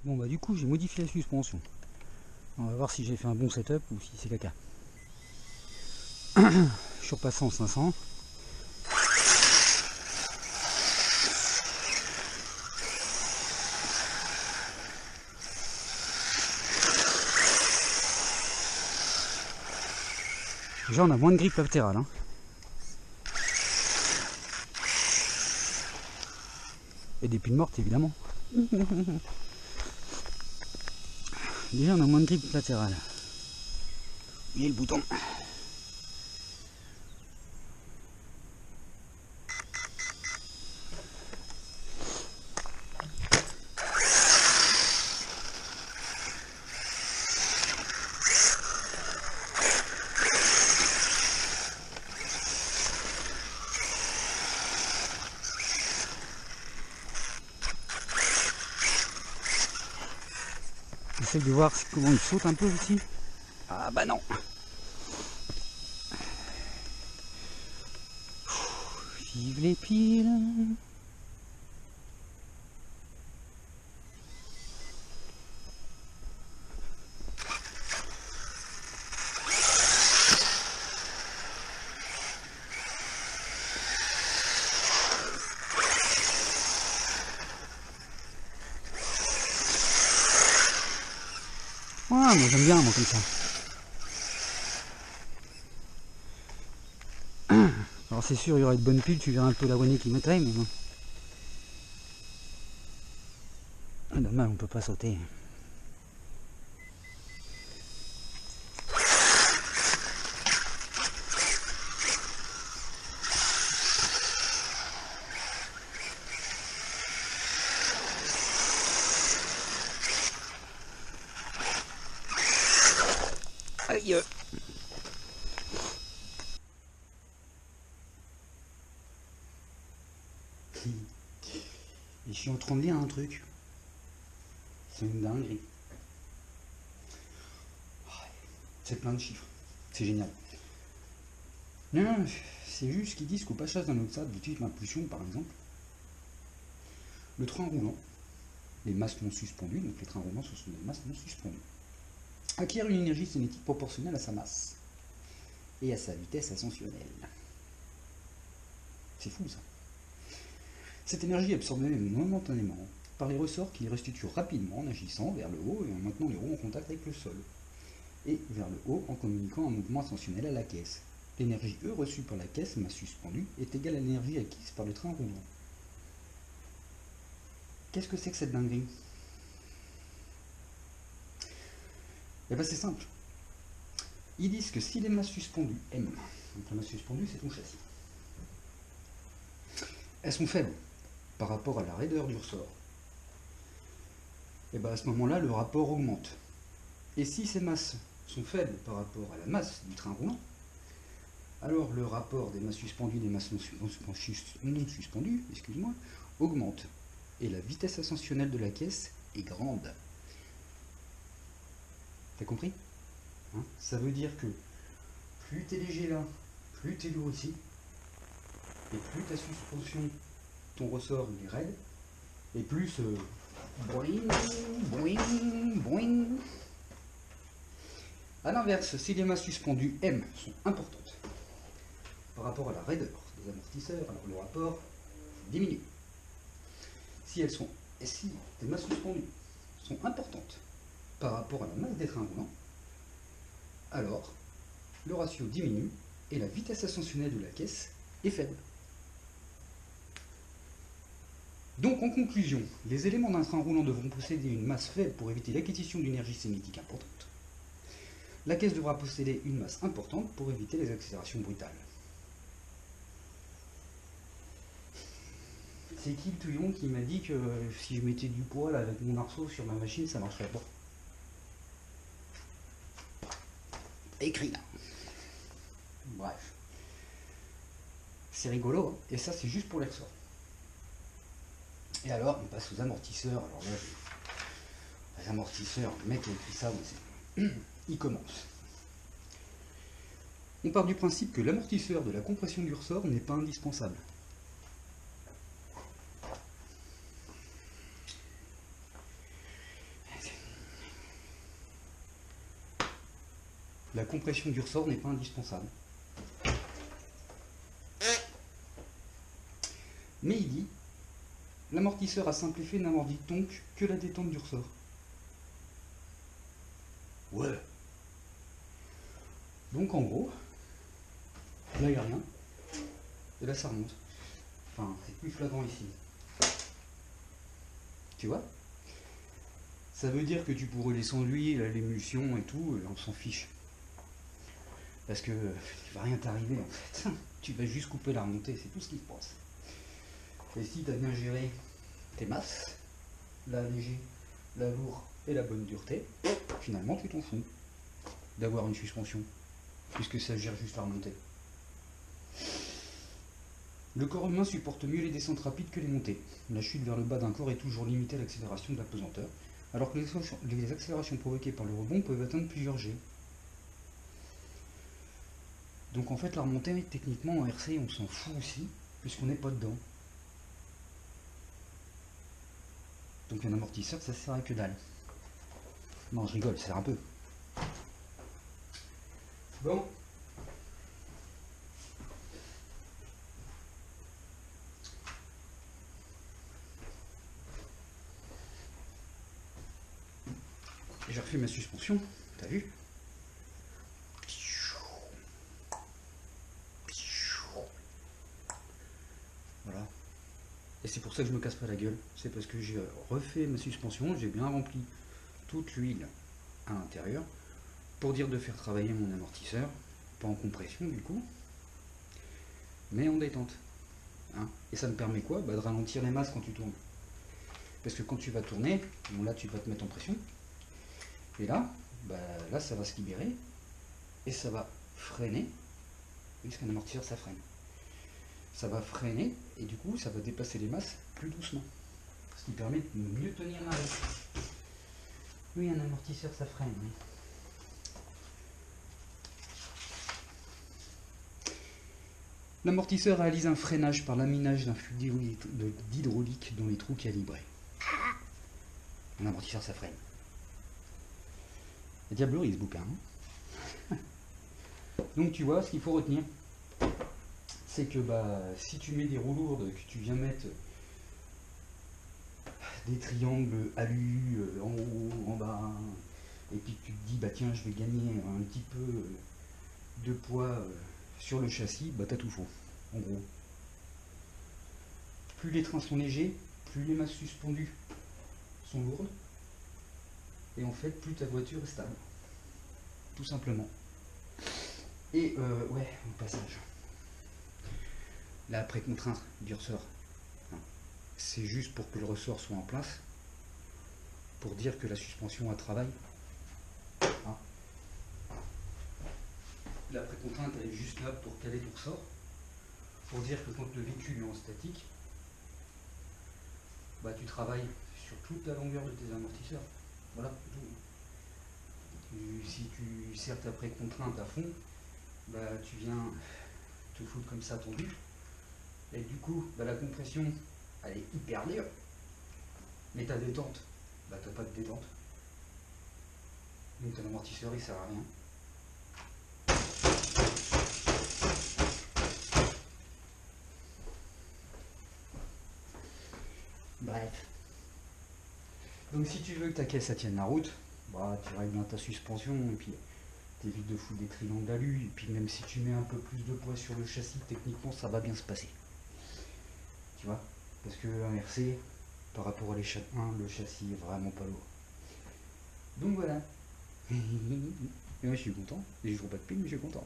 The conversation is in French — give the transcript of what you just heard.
Bon bah du coup j'ai modifié la suspension. On va voir si j'ai fait un bon setup ou si c'est caca. Je suis repassé en 500. Déjà on a moins de grippe latérale. Hein. Et des piles mortes évidemment. Déjà on a moins de grippe latérale. Et le bouton. J'essaie de voir comment il saute un peu aussi. Ah bah non. Vive les piles. Ouais, moi j'aime bien moi comme ça. Alors c'est sûr il y aurait de bonnes piles, tu verras un peu la wannée qui mettrait, mais bon. Ah dommage, on peut pas sauter. Aïe. Et je suis en train de lire un truc. C'est une dinguerie. C'est plein de chiffres. C'est génial. Non, c'est juste qu'ils disent qu'au passage d'un autre stade de type impulsion, par exemple, le train roulant, les masses non suspendues, donc les trains roulants ce sont des masses non suspendues, acquiert une énergie cinétique proportionnelle à sa masse et à sa vitesse ascensionnelle. C'est fou ça. Cette énergie est absorbée momentanément par les ressorts qui les restituent rapidement en agissant vers le haut et en maintenant les roues en contact avec le sol, et vers le haut en communiquant un mouvement ascensionnel à la caisse. L'énergie E reçue par la caisse, masse suspendue, est égale à l'énergie acquise par le train roulant. Qu'est-ce que c'est que cette dinguerie? Eh bien c'est simple. Ils disent que si les masses suspendues, M, donc la masse suspendue c'est ton châssis, elles sont faibles par rapport à la raideur du ressort, et bien à ce moment-là le rapport augmente. Et si ces masses sont faibles par rapport à la masse du train roulant, alors le rapport des masses suspendues et des masses non suspendues, excuse-moi, augmente. Et la vitesse ascensionnelle de la caisse est grande. T'as compris? Hein? Ça veut dire que plus t'es léger là, plus t'es lourd ici, et plus ta suspension, ton ressort il est raide, et plus boing, boing, boing. A l'inverse, si les masses suspendues M sont importantes par rapport à la raideur des amortisseurs, alors le rapport diminue. Si les masses suspendues sont importantes par rapport à la masse des trains roulants, alors le ratio diminue et la vitesse ascensionnelle de la caisse est faible. Donc en conclusion, les éléments d'un train roulant devront posséder une masse faible pour éviter l'acquisition d'énergie cinétique importante. La caisse devra posséder une masse importante pour éviter les accélérations brutales. C'est qui le touillon qui m'a dit que si je mettais du poids là, avec mon arceau sur ma machine, ça marcherait pas? Écrit là. Bref. C'est rigolo, hein. Et ça c'est juste pour les ressorts. Et alors, on passe aux amortisseurs. Alors là, les amortisseurs, le mec qui a écrit ça, il commence. On part du principe que l'amortisseur de la compression du ressort n'est pas indispensable. la compression du ressort n'est pas indispensable. Mais il dit, l'amortisseur à simple effet n'amortit donc que la détente du ressort. Ouais. Donc en gros, là il n'y a rien, et là ça remonte. Enfin, c'est plus flagrant ici. Tu vois? Ça veut dire que tu pourrais les sans l'huile, l'émulsion et tout, on s'en fiche. Parce que il va rien t'arriver en fait. Tu vas juste couper la remontée, c'est tout ce qui se passe. Et si tu as bien géré tes masses, la léger, la lourde et la bonne dureté, finalement tu t'en fous d'avoir une suspension, puisque ça gère juste la remontée. Le corps humain supporte mieux les descentes rapides que les montées. La chute vers le bas d'un corps est toujours limitée à l'accélération de la pesanteur, alors que les accélérations provoquées par le rebond peuvent atteindre plusieurs G. Donc en fait la remontée, techniquement en RC, on s'en fout aussi, puisqu'on n'est pas dedans. Donc un amortisseur, ça sert à que dalle. Non, je rigole, ça sert un peu. Bon. J'ai refait ma suspension, t'as vu? Voilà. Et c'est pour ça que je me casse pas la gueule. C'est parce que j'ai refait ma suspension, j'ai bien rempli toute l'huile à l'intérieur pour dire de faire travailler mon amortisseur, pas en compression du coup, mais en détente. Hein. Et ça me permet quoi? Bah, de ralentir les masses quand tu tournes. Parce que quand tu vas tourner, bon là tu vas te mettre en pression, et là, bah, là ça va se libérer, et ça va freiner, puisqu'un amortisseur ça freine. Ça va freiner, et du coup ça va déplacer les masses plus doucement. Ce qui permet de mieux tenir l'arrêt. Oui, un amortisseur ça freine, oui. L'amortisseur réalise un freinage par laminage d'un flux d'hydraulique dans les trous calibrés. Un amortisseur ça freine. C'est diablerie ce bouquin. Hein. Donc tu vois, ce qu'il faut retenir, c'est que bah, si tu mets des roues lourdes, que tu viens mettre des triangles alu en haut, en bas, et puis tu te dis bah tiens je vais gagner un petit peu de poids sur le châssis, bah t'as tout faux, en gros. Plus les trains sont légers, plus les masses suspendues sont lourdes, et en fait plus ta voiture est stable. Tout simplement. Et ouais, au passage, la pré-contrainte du ressort, hein, c'est juste pour que le ressort soit en place, pour dire que la suspension a travail. Hein. La pré-contrainte elle est juste là pour caler ton ressort, pour dire que quand le véhicule est en statique, bah tu travailles sur toute la longueur de tes amortisseurs. Voilà, tout. Si tu sers ta pré-contrainte à fond, bah tu viens te foutre comme ça tendu, et du coup bah, la compression elle est hyper dure, mais ta détente, bah t'as pas de détente, donc ton amortisseur il sert à rien. Bref. Donc si tu veux que ta caisse ça tienne la route, bah tu règles bien ta suspension et puis t'évites de foutre des triangles d'alu, et puis même si tu mets un peu plus de poids sur le châssis, techniquement ça va bien se passer. Tu vois? Parce que un RC, par rapport à l'échelle 1, le châssis est vraiment pas lourd. Donc voilà. Et moi je suis content, j'ai toujours pas de pile mais je suis content.